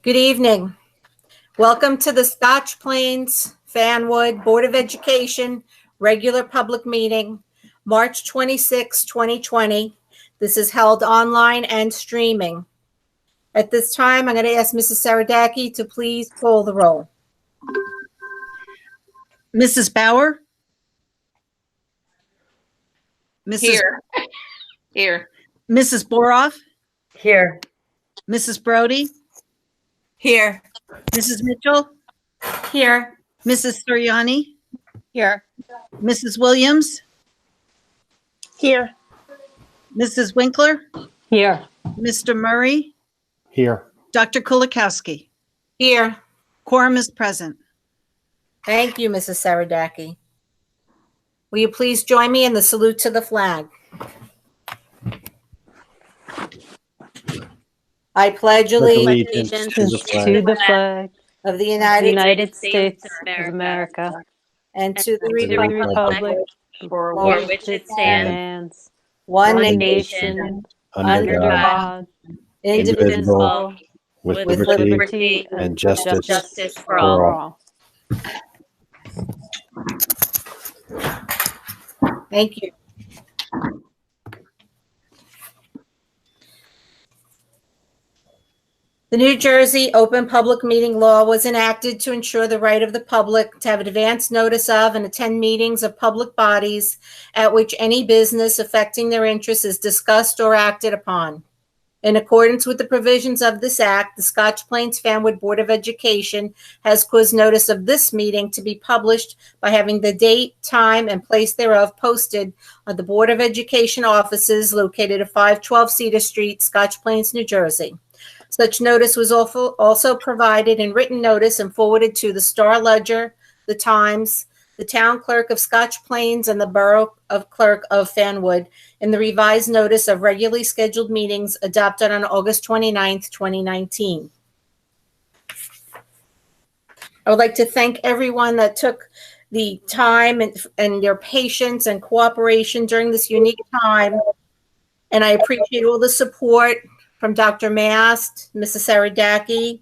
Good evening. Welcome to the Scotch Plains Fanwood Board of Education regular public meeting, March 26, 2020. This is held online and streaming. At this time, I'm going to ask Mrs. Saradaki to please call the roll. Mrs. Bauer? Here. Mrs. Boroff? Here. Mrs. Brody? Here. Mrs. Mitchell? Here. Mrs. Suriani? Here. Mrs. Williams? Here. Mrs. Winkler? Here. Mr. Murray? Here. Dr. Kulikowski? Here. Quorum is present. Thank you, Mrs. Saradaki. Will you please join me in the salute to the flag? I pledge allegiance To To the flag of the of the United United States of America and to the and to the republic republic For which it stands, one one nation, nation, under under God, God, indivisible, indivisible, with with liberty and justice for for all. all. Thank you. The New Jersey Open Public Meeting Law was enacted to ensure the right of the public to have advance notice of and attend meetings of public bodies at which any business affecting their interests is discussed or acted upon. In accordance with the provisions of this act, the Scotch Plains Fanwood Board of Education has caused notice of this meeting to be published by having the date, time, and place thereof posted on the Board of Education offices located at 512 Cedar Street, Scotch Plains, New Jersey. Such notice was also provided in written notice and forwarded to the Star Ledger, the Times, the Town Clerk of Scotch Plains, and the Borough Clerk of Fanwood in the revised notice of regularly scheduled meetings adopted on August 29th, 2019. I would like to thank everyone that took the time and their patience and cooperation during this unique time. And I appreciate all the support from Dr. Mast, Mrs. Saradaki,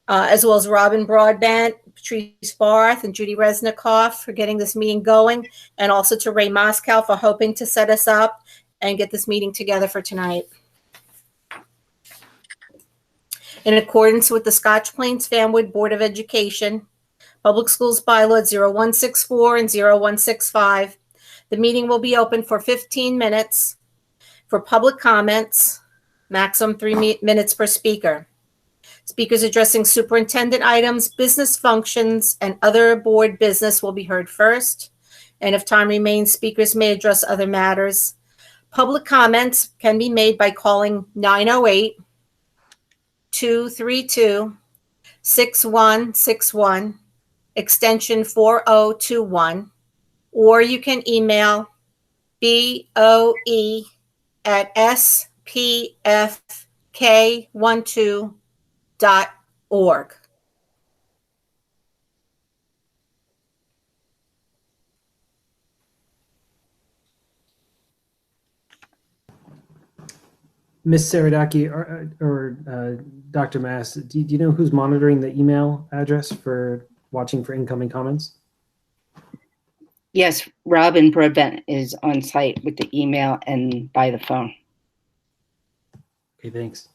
as well as Robin Broadbent, Patrice Barth, and Judy Resnikoff for getting this meeting going, and also to Ray Moscow for hoping to set us up and get this meeting together for tonight. In accordance with the Scotch Plains Fanwood Board of Education, Public Schools Bylaw 0164 and 0165, the meeting will be open for 15 minutes for public comments, maximum 3 minutes per speaker. Speakers addressing superintendent items, business functions, and other board business will be heard first. And if time remains, speakers may address other matters. Public comments can be made by calling 908-232-6161, extension 4021, or you can email boe@spfk12.org. Ms. Saradaki or Dr. Mass, do you know who's monitoring the email address for watching for incoming comments? Yes, Robin Broadbent is on site with the email and by the phone. Okay, thanks.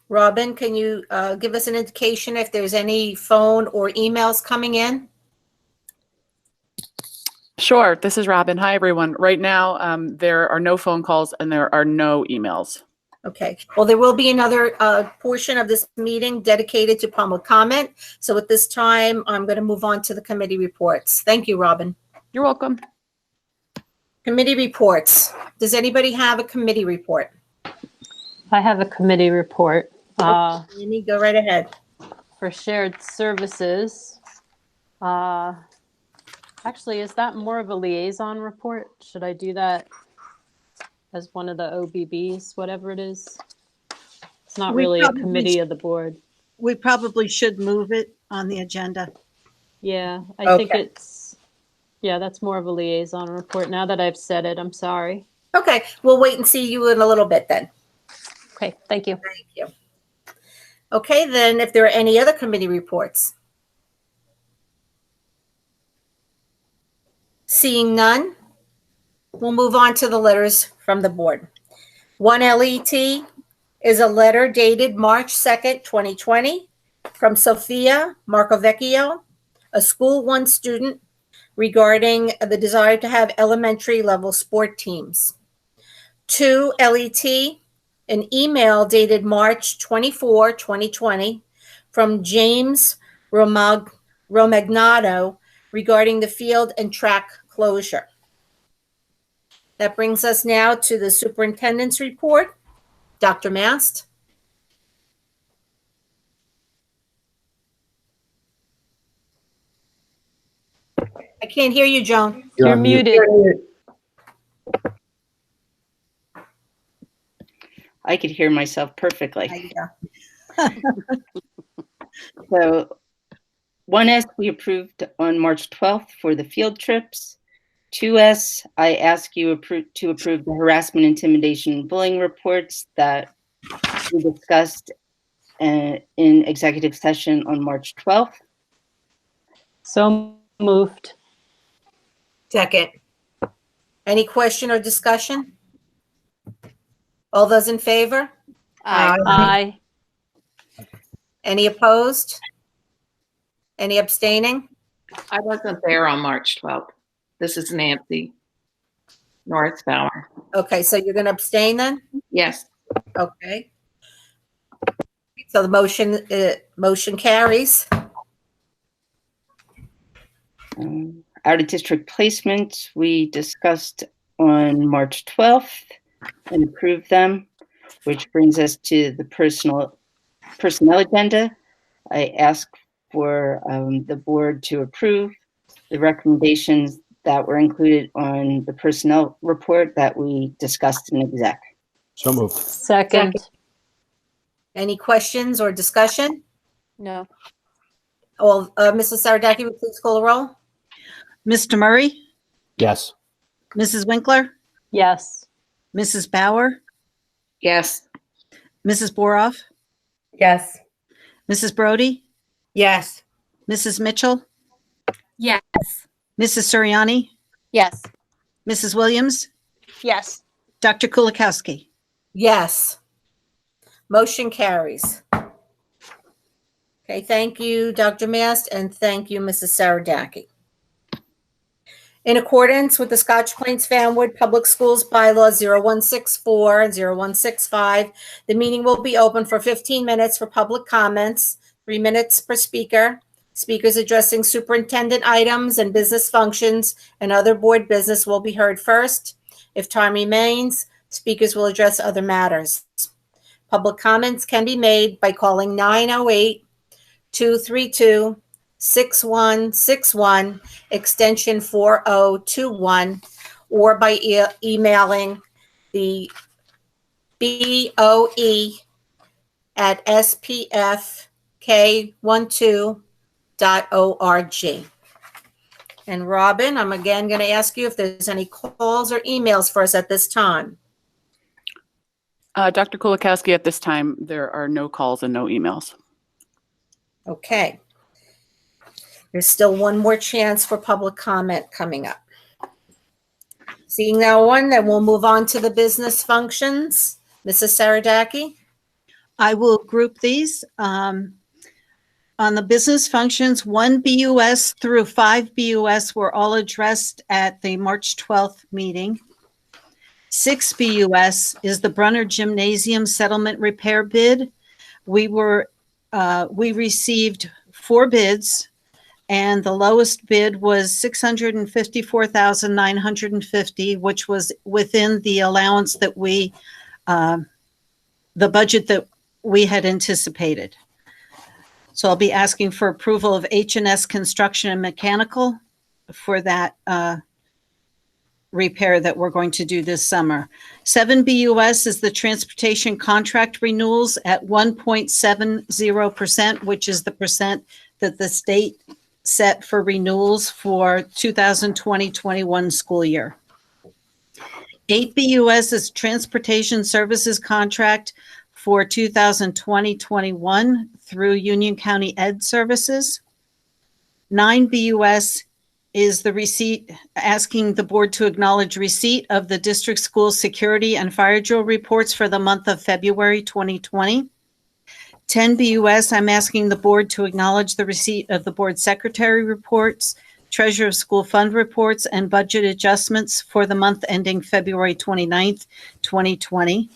Robin, can you give us an indication if there's any phone or emails coming in? Sure. This is Robin. Hi, everyone. Right now, there are no phone calls and there are no emails. Okay. Well, there will be another portion of this meeting dedicated to public comment. So at this time, I'm going to move on to the committee reports. Thank you, Robin. You're welcome. Committee reports. Does anybody have a committee report? I have a committee report Amy, go right ahead. for shared services. Actually, is that more of a liaison report? Should I do that as one of the OBBs, whatever it is? It's not We really a probably committee should- of the board. We probably should move it on the agenda. Yeah, I think Okay. it's, yeah, that's more of a liaison report. Now that I've said it, I'm sorry. Okay, we'll wait and see you in a little bit then. Okay, thank you. Thank you. Okay, then if there are any other committee reports? Seeing none, we'll move on to the letters from the board. One LET is a letter dated March 2nd, 2020, from Sophia Marcovecchio, a School 1 student, regarding the desire to have elementary level sport teams. 2 LET, an email dated March 24, 2020, from James Romagnato regarding the field and track closure. That brings us now to the superintendent's report. Dr. Mast? I can't hear you, Joan. You're on mute. muted. I could hear myself perfectly. Yeah. So 1S, we approved on March 12th for the field trips. 2S, I ask you to approve the harassment, intimidation, and bullying reports that we discussed in executive session on March 12th. So moved. Second. Any question or discussion? All those in favor? Aye. Any opposed? Any abstaining? I wasn't there on March 12th. This is Nancy Northbauer. Okay, so you're going to abstain then? Yes. Okay. So the motion carries. Out of district placement, we discussed on March 12th and approved them, which brings us to the personnel agenda. I ask for the board to approve the recommendations that were included on the personnel report that we discussed in exec. So moved. Second. Any questions or discussion? No. Well, Mrs. Saradaki, would you please call the roll? Mr. Murray, Yes. Mrs. Winkler, Yes. Mrs. Bauer, Yes. Mrs. Boroff, Yes. Mrs. Brody, Yes. Mrs. Mitchell, Yes. Mrs. Suriani, Yes. Mrs. Williams, Yes. Dr. Kulikowski. Yes. Motion carries. Okay, thank you, Dr. Mast, and thank you, Mrs. Saradaki. In accordance with the Scotch Plains Fanwood Public Schools bylaws 0164 and 0165, the meeting will be open for 15 minutes for public comments, 3 minutes per speaker. Speakers addressing superintendent items and business functions and other board business will be heard first. If time remains, speakers will address other matters. Public comments can be made by calling 908-232-6161, extension 4021, or by emailing the BOE at spfk12.org. And Robin, I'm again going to ask you if there's any calls or emails for us at this time. Dr. Kulikowski, at this time, there are no calls and no emails. Okay. There's still one more chance for public comment coming up. Seeing no one, then we'll move on to the business functions. Mrs. Saradaki? I will group these. On the business functions, 1 BUS through 5 BUS were all addressed at the March 12th meeting. 6 BUS is the Brunner Gymnasium settlement repair bid. We received 4 bids, and the lowest bid was $654,950, which was within the allowance that the budget that we had anticipated. So I'll be asking for approval of H&S Construction and Mechanical for that repair that we're going to do this summer. 7 BUS is the transportation contract renewals at 1.70%, which is the percent that the state set for renewals for 2020-21 school year. 8 BUS is Transportation Services Contract for 2020-21 through Union County Ed Services. 9 BUS is the receipt, asking the board to acknowledge receipt of the district school security and fire drill reports for the month of February 2020. 10 BUS, I'm asking the board to acknowledge the receipt of the board secretary reports, treasurer of school fund reports, and budget adjustments for the month ending February 29th, 2020.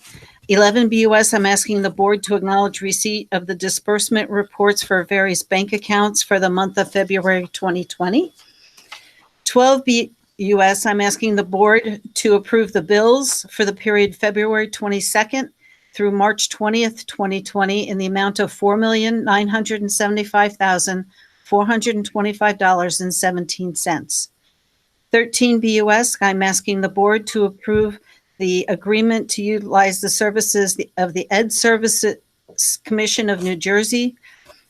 11 BUS, I'm asking the board to acknowledge receipt of the disbursement reports for various bank accounts for the month of February 2020. 12 BUS, I'm asking the board to approve the bills for the period February 22nd through March 20th, 2020 in the amount of $4,975,425.17. 13 BUS, I'm asking the board to approve the agreement to utilize the services of the Ed Services Commission of New Jersey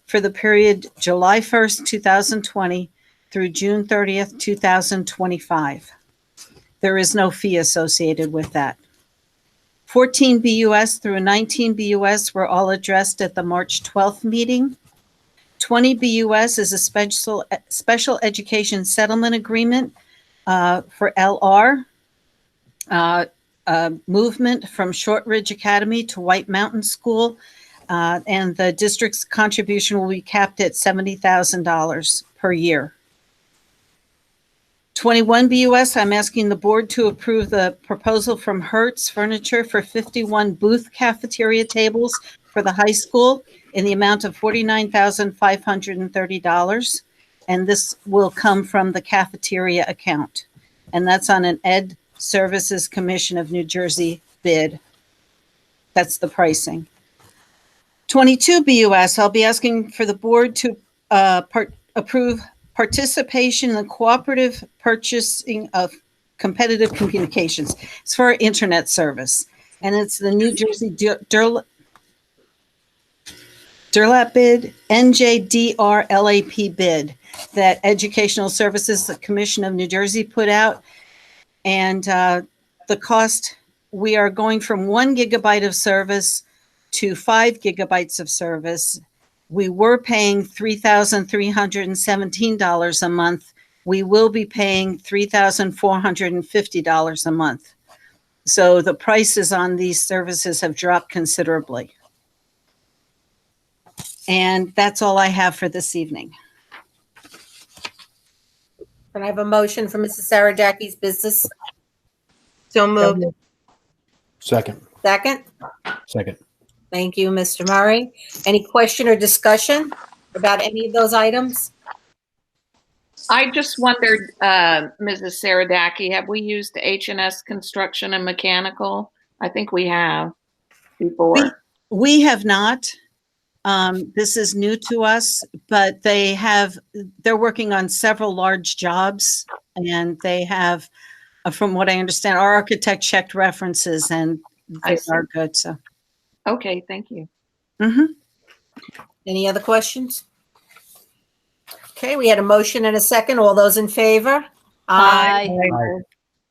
for the period July 1st, 2020 through June 30th, 2025. There is no fee associated with that. 14 BUS through 19 BUS were all addressed at the March 12th meeting. 20 BUS is a special education settlement agreement for LR, movement from Shortridge Academy to White Mountain School, and the district's contribution will be capped at $70,000 per year. 21 BUS, I'm asking the board to approve the proposal from Hertz Furniture for 51 booth cafeteria tables for the high school in the amount of $49,530. And this will come from the cafeteria account. And that's on an Ed Services Commission of New Jersey bid. That's the pricing. 22 BUS, I'll be asking for the board to approve participation in the cooperative purchasing of competitive communications. It's for our internet service. And it's the New Jersey DURLAP bid, NJDRLAP bid that Educational Services Commission of New Jersey put out. And the cost, we are going from 1 gigabyte of service to 5 gigabytes of service. We were paying $3,317 a month. We will be paying $3,450 a month. So the prices on these services have dropped considerably. And that's all I have for this evening. Can I have a motion for Mrs. Saradaki's business? So moved. Second. Second? Second. Thank you, Mr. Murray. Any question or discussion about any of those items? I just wondered, Mrs. Saradaki, have we used H&S Construction and Mechanical? I think we have before. We have not. This is new to us, but they're working on several large jobs, and they have, from what I understand, our architect checked references and they are good. So. Okay, thank you. Mm-hmm. Any other questions? Okay, we had a motion and a second. All those in favor? Aye.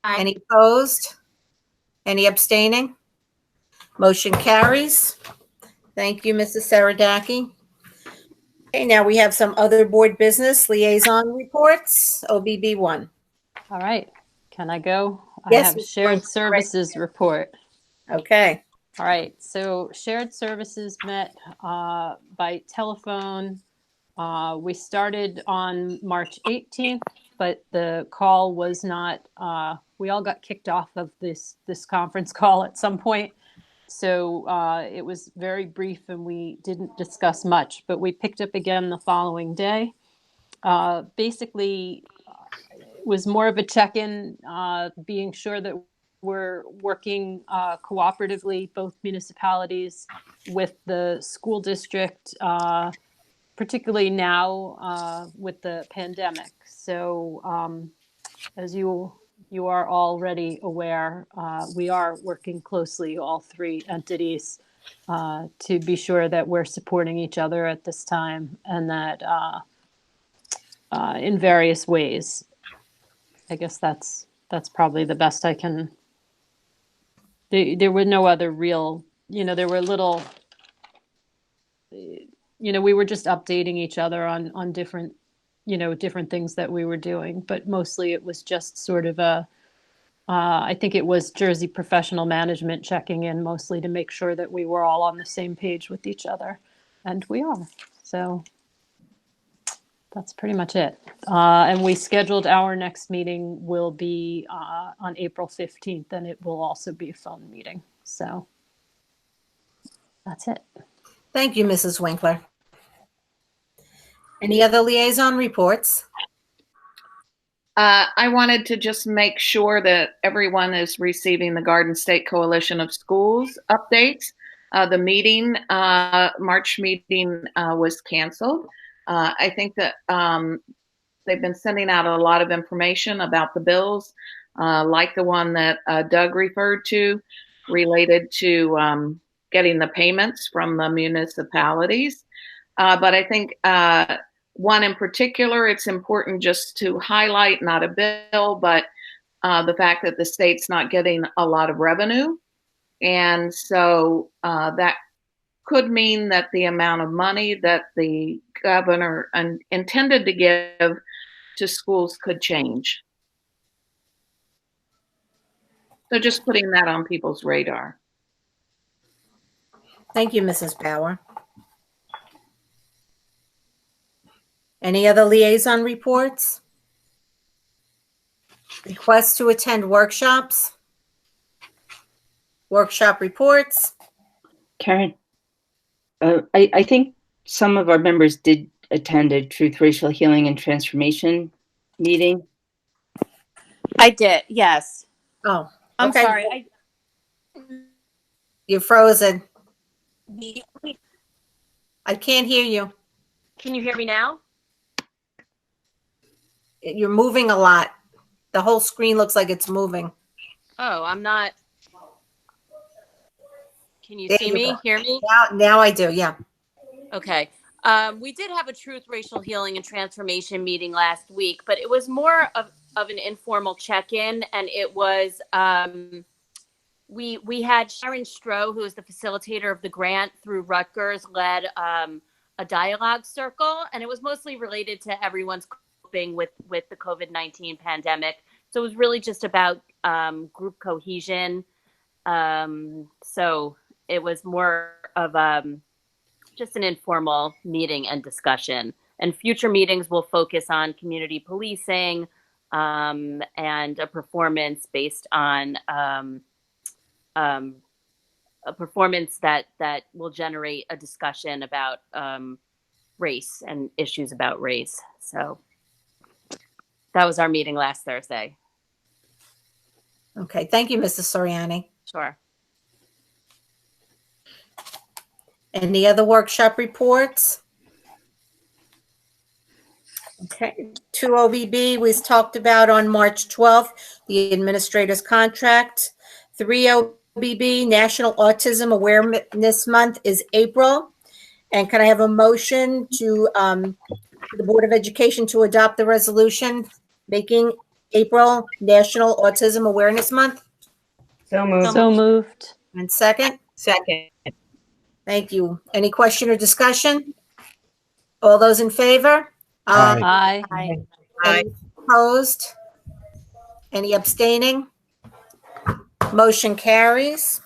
Any opposed? Any abstaining? Motion carries. Thank you, Mrs. Saradaki. Okay, now we have some other board business liaison reports, OBB 1. All right. Can I go? Yes, I have Ms. shared Blank. services report. Okay. All right. So shared services met by telephone. We started on March 18th, but the call was not, we all got kicked off of this conference call at some point. So it was very brief and we didn't discuss much, but we picked up again the following day. Basically, it was more of a check-in, being sure that we're working cooperatively, both municipalities with the school district, particularly now with the pandemic. So as you are already aware, we are working closely, all three entities, to be sure that we're supporting each other at this time and that in various ways. I guess that's probably the best I can there were no other real, there were little, we were just updating each other on different, different things that we were doing, but mostly it was just sort of I think it was Jersey Professional Management checking in mostly to make sure that we were all on the same page with each other, and we are. So that's pretty much it. And we scheduled our next meeting will be on April 15th, and it will also be a phone meeting. So that's it. Thank you, Mrs. Winkler. Any other liaison reports? I wanted to just make sure that everyone is receiving the Garden State Coalition of Schools updates. The meeting, March meeting was canceled. I think that they've been sending out a lot of information about the bills, like the one that Doug referred to, related to getting the payments from the municipalities. But I think one in particular, it's important just to highlight, not a bill, but the fact that the state's not getting a lot of revenue. And so that could mean that the amount of money that the governor intended to give to schools could change. So just putting that on people's radar. Thank you, Mrs. Bauer. Any other liaison reports? Requests to attend workshops? Workshop reports? Karen, I think some of our members did attend a Truth, Racial Healing, and Transformation meeting. I did, yes. Oh, I'm okay. sorry. You're frozen. I can't hear you. Can you hear me now? You're moving a lot. The whole screen looks like it's moving. Oh, I'm not. Can you There see you me, go. hear me? Now I do, yeah. Okay. We did have a Truth, Racial Healing, and Transformation meeting last week, but it was more of an informal check-in, and it was, we had Sharon Stroh, who is the facilitator of the grant through Rutgers, led a dialogue circle, and it was mostly related to everyone's coping with the COVID-19 pandemic. So it was really just about group cohesion. So it was more of just an informal meeting and discussion. And future meetings will focus on community policing and a performance based on a performance that will generate a discussion about race and issues about race. So that was our meeting last Thursday. Okay, thank you, Mrs. Soriani. Sure. Any other workshop reports? Okay, 2 OBB was talked about on March 12th, the administrator's contract. 3 OBB, National Autism Awareness Month is April. And can I have a motion to the Board of Education to adopt the resolution making April National Autism Awareness Month? So moved. So moved. And second? Second. Thank you. Any question or discussion? All those in favor? Aye. Aye. Any opposed? Any abstaining? Motion carries.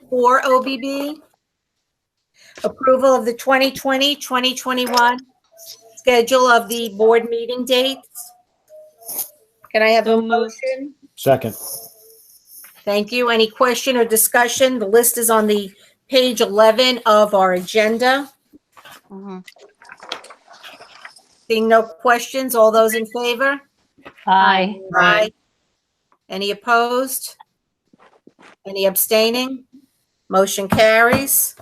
4 OBB, approval of the 2020-2021 schedule of the board meeting dates. Can I have a So moved. motion? Second. Thank you. Any question or discussion? The list is on the page 11 of our agenda. Seeing no questions, all those in favor? Aye. Aye. Any opposed? Any abstaining? Motion carries.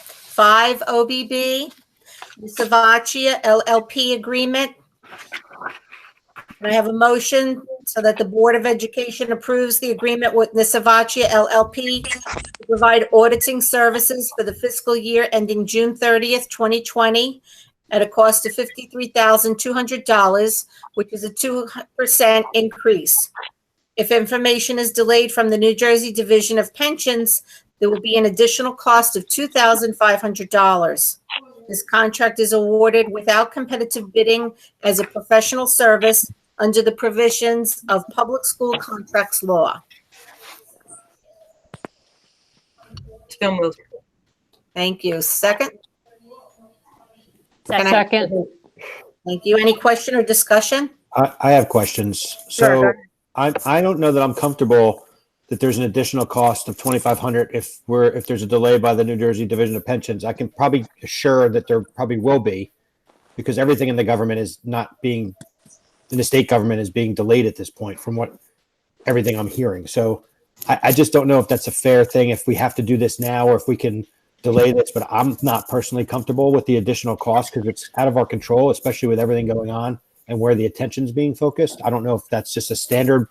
5 OBB, the Savaccia LLP agreement. Can I have a motion so that the Board of Education approves the agreement with Savaccia LLP to provide auditing services for the fiscal year ending June 30th, 2020, at a cost of $53,200, which is a 2% increase. If information is delayed from the New Jersey Division of Pensions, there will be an additional cost of $2,500. This contract is awarded without competitive bidding as a professional service under the provisions of Public School Contracts Law. So moved. Thank you. Second? Second. Thank you. Any question or discussion? I have questions. Sure, go So I don't know that I'm comfortable that there's an additional cost of $2,500 if there's a delay by the New Jersey Division of Pensions. I can probably assure that there probably will be, because everything in the government is not being, in the state government is being delayed at this point from what everything I'm hearing. So I just don't know if that's a fair thing, if we have to do this now or if we can delay this, but I'm not personally comfortable with the additional cost because it's out of our control, especially with everything going on and where the attention is being focused. I don't know if that's just a standard,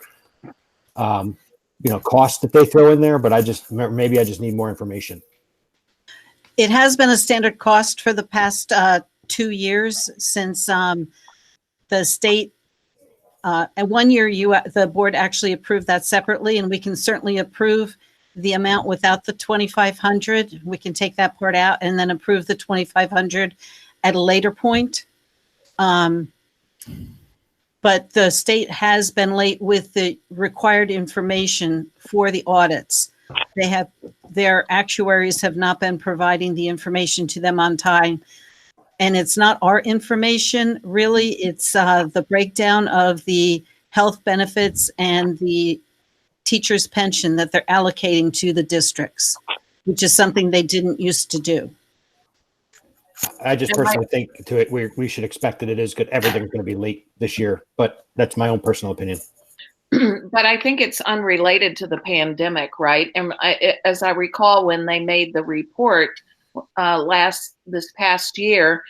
cost that they throw in there, but maybe I just need more information. It has been a standard cost for the past 2 years since the state, and 1 year the board actually approved that separately, and we can certainly approve the amount without the 2,500. We can take that part out and then approve the 2,500 at a later point. But the state has been late with the required information for the audits. Their actuaries have not been providing the information to them on time. And it's not our information, really. It's the breakdown of the health benefits and the teacher's pension that they're allocating to the districts, which is something they didn't used to do. I just personally think we should expect that it is good. Everything's going to be late this year, but that's my own personal opinion. But I think it's unrelated to the pandemic, right? And as I recall, when they made the report this past year,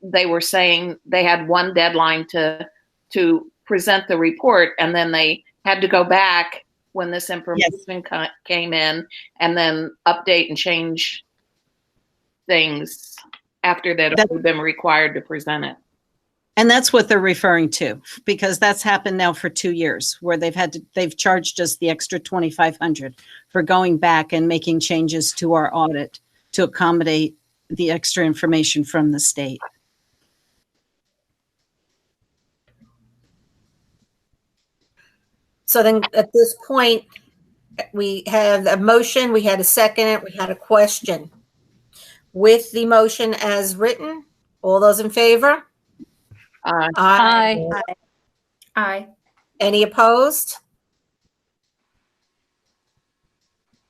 they were saying they had one deadline to present the report, and then they had to go back when this information came in and then update and change things after that have been required to present it. And that's what they're referring to, because that's happened now for 2 years where they've charged us the extra 2,500 for going back and making changes to our audit to accommodate the extra information from the state. So then at this point, we have a motion, we had a second, we had a question. With the motion as written, all those in favor? Aye. Aye. Any opposed?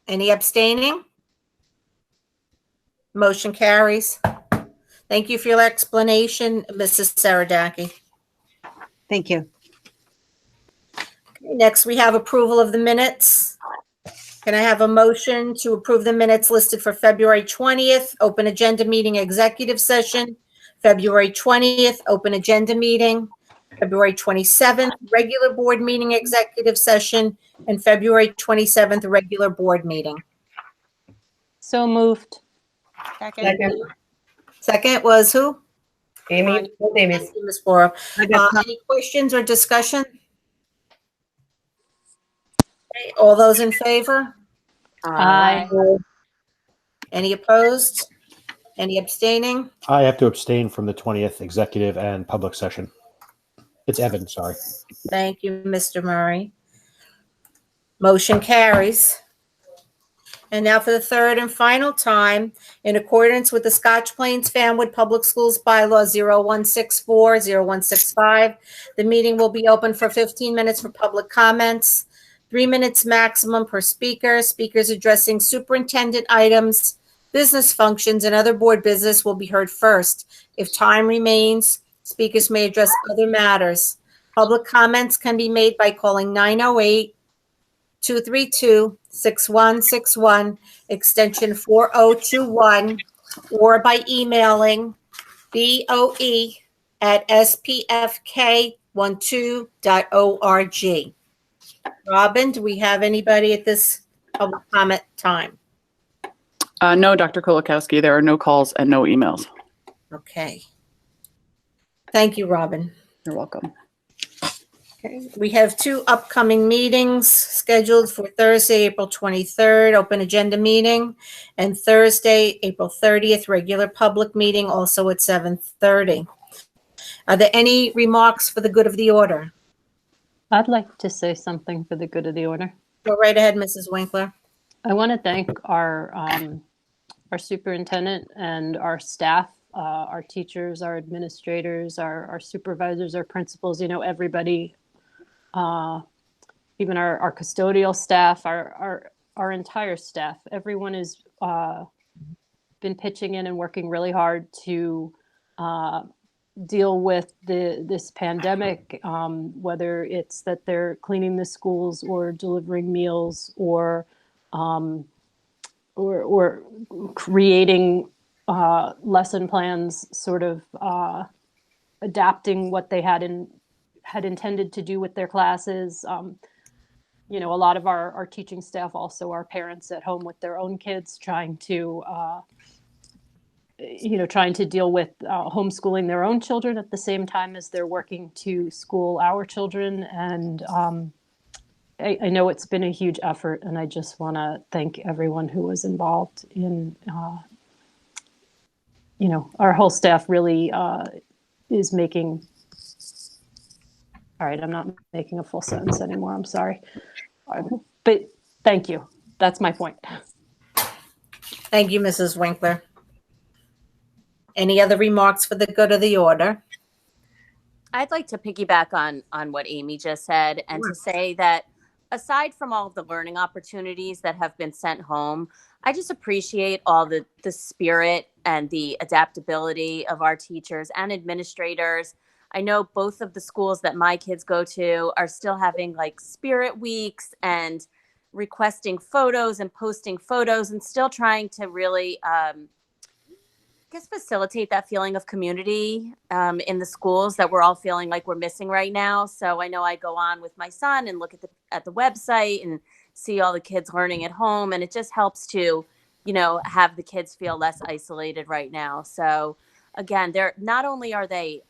Any abstaining? Motion carries. Thank you for your explanation, Mrs. Saradaki. Thank you. Next, we have approval of the minutes. Can I have a motion to approve the minutes listed for February 20th, open agenda meeting, executive session, February 20th, open agenda meeting, February 27th, regular board meeting, executive session, and February 27th, regular board meeting. So moved. Second. Second was who? Amy Davis. Ms. Borough. Any questions or discussion? Okay, all those in favor? Aye. Any opposed? Any abstaining? I have to abstain from the 20th executive and public session. It's Evan, sorry. Thank you, Mr. Murray. Motion carries. And now for the third and final time, in accordance with the Scotch Plains Fanwood Public Schools Bylaw 0164-0165, the meeting will be open for 15 minutes for public comments, 3 minutes maximum per speaker. Speakers addressing superintendent items, business functions, and other board business will be heard first. If time remains, speakers may address other matters. Public comments can be made by calling 908-232-6161, extension 4021, or by emailing boe@spfk12.org. Robin, do we have anybody at this public comment time? No, Dr. Kolakowski, there are no calls and no emails. Okay. Thank you, Robin. You're welcome. Okay. We have 2 upcoming meetings scheduled for Thursday, April 23rd, open agenda meeting, and Thursday, April 30th, regular public meeting, also at 7:30. Are there any remarks for the good of the order? I'd like to say something for the good of the order. Go right ahead, Mrs. Winkler. I want to thank our superintendent and our staff, our teachers, our administrators, our supervisors, our principals, everybody, even our custodial staff, our entire staff. Everyone has been pitching in and working really hard to deal with this pandemic, whether it's that they're cleaning the schools or delivering meals or creating lesson plans, sort of adapting what they had intended to do with their classes. A lot of our teaching staff also are parents at home with their own kids, trying to deal with homeschooling their own children at the same time as they're working to school our children. And I know it's been a huge effort, and I just want to thank everyone who was involved in, our whole staff really is making, all right, I'm not making a full sentence anymore, I'm sorry. But thank you, that's my point. Thank you, Mrs. Winkler. Any other remarks for the good of the order? I'd like to piggyback on what Amy just said, and to say that aside from all of the learning opportunities that have been sent home, I just appreciate all the spirit and the adaptability of our teachers and administrators. I know both of the schools that my kids go to are still having like spirit weeks and requesting photos and posting photos and still trying to really facilitate that feeling of community in the schools that we're all feeling like we're missing right now. So I know I go on with my son and look at the website and see all the kids learning at home, and it just helps to, have the kids feel less isolated right now. So again, they're not only are they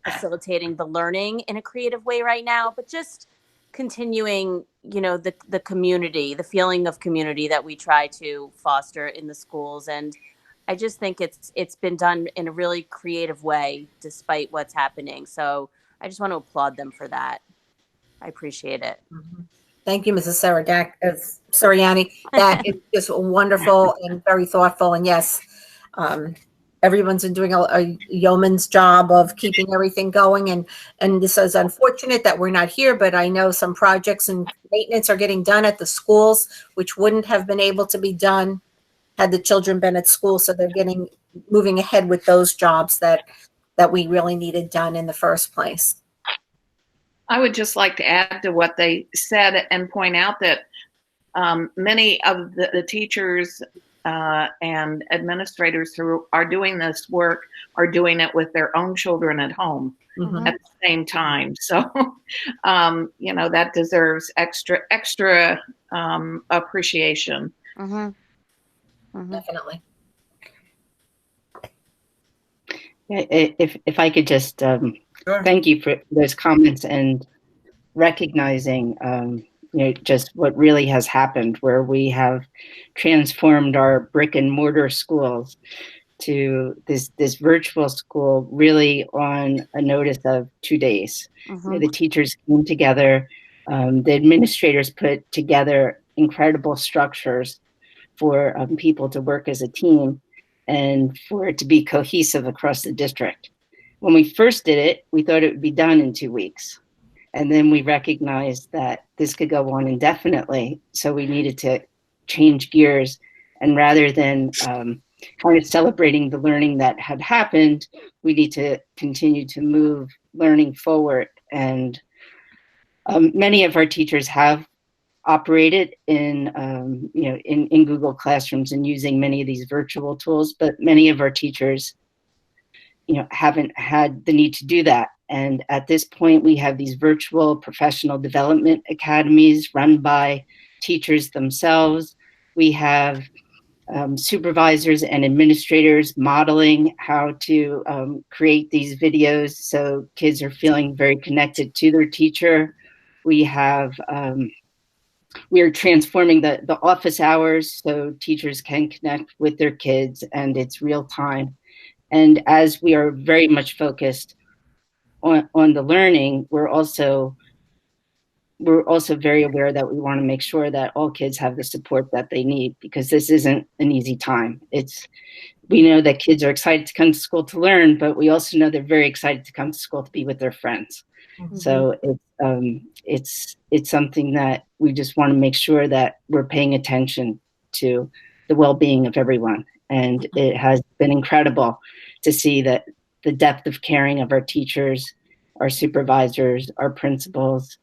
facilitating the learning in a creative way right now, but just continuing, the community, the feeling of community that we try to foster in the schools. And I just think it's been done in a really creative way, despite what's happening. So I just want to applaud them for that. I appreciate it. Thank you, Mrs. Soriani. That is just wonderful and very thoughtful. And yes, everyone's been doing a yeoman's job of keeping everything going. And this is unfortunate that we're not here, but I know some projects and maintenance are getting done at the schools, which wouldn't have been able to be done had the children been at school. So they're moving ahead with those jobs that we really needed done in the first place. I would just like to add to what they said and point out that many of the teachers and administrators who are doing this work are doing it with their own children at home at the same time. So, that deserves extra appreciation. Definitely. If I could just Sure. thank you for those comments and recognizing just what really has happened, where we have transformed our brick and mortar schools to this virtual school really on a notice of 2 days. The teachers came together, the administrators put together incredible structures for people to work as a team and for it to be cohesive across the district. When we first did it, we thought it would be done in 2 weeks. And then we recognized that this could go on indefinitely. So we needed to change gears. And rather than kind of celebrating the learning that had happened, we need to continue to move learning forward. And many of our teachers have operated in Google Classrooms and using many of these virtual tools, but many of our teachers haven't had the need to do that. And at this point, we have these virtual professional development academies run by teachers themselves. We have supervisors and administrators modeling how to create these videos so kids are feeling very connected to their teacher. We are transforming the office hours so teachers can connect with their kids and it's real time. And as we are very much focused on the learning, we're also very aware that we want to make sure that all kids have the support that they need, because this isn't an easy time. We know that kids are excited to come to school to learn, but we also know they're very excited to come to school to be with their friends. Mm-hmm. So it's something that we just want to make sure that we're paying attention to the well-being of everyone. And it has been incredible to see that the depth of caring of our teachers, our supervisors, our principals.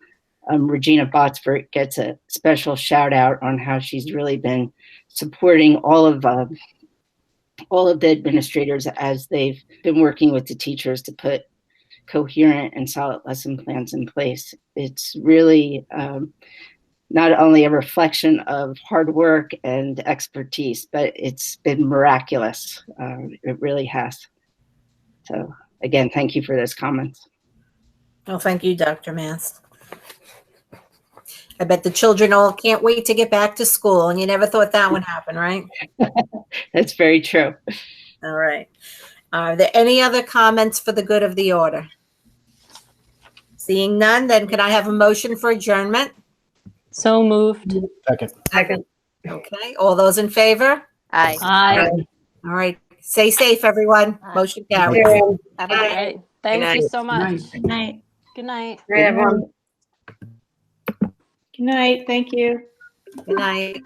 Regina Botsford gets a special shout out on how she's really been supporting all of the administrators as they've been working with the teachers to put coherent and solid lesson plans in place. It's really not only a reflection of hard work and expertise, but it's been miraculous. It really has. So again, thank you for those comments. Well, thank you, Dr. Mast. I bet the children all can't wait to get back to school, and you never thought that would happen, right? That's very true. All right. Are there any other comments for the good of the order? Seeing none, then can I have a motion for adjournment? So moved. Second. Okay, all those in favor? Aye. Aye. All right, stay safe, everyone. Motion carries. Have a good night. Right. Thank you so much. Good night. Good night. Good night, everyone. Good night. Thank you. Good night.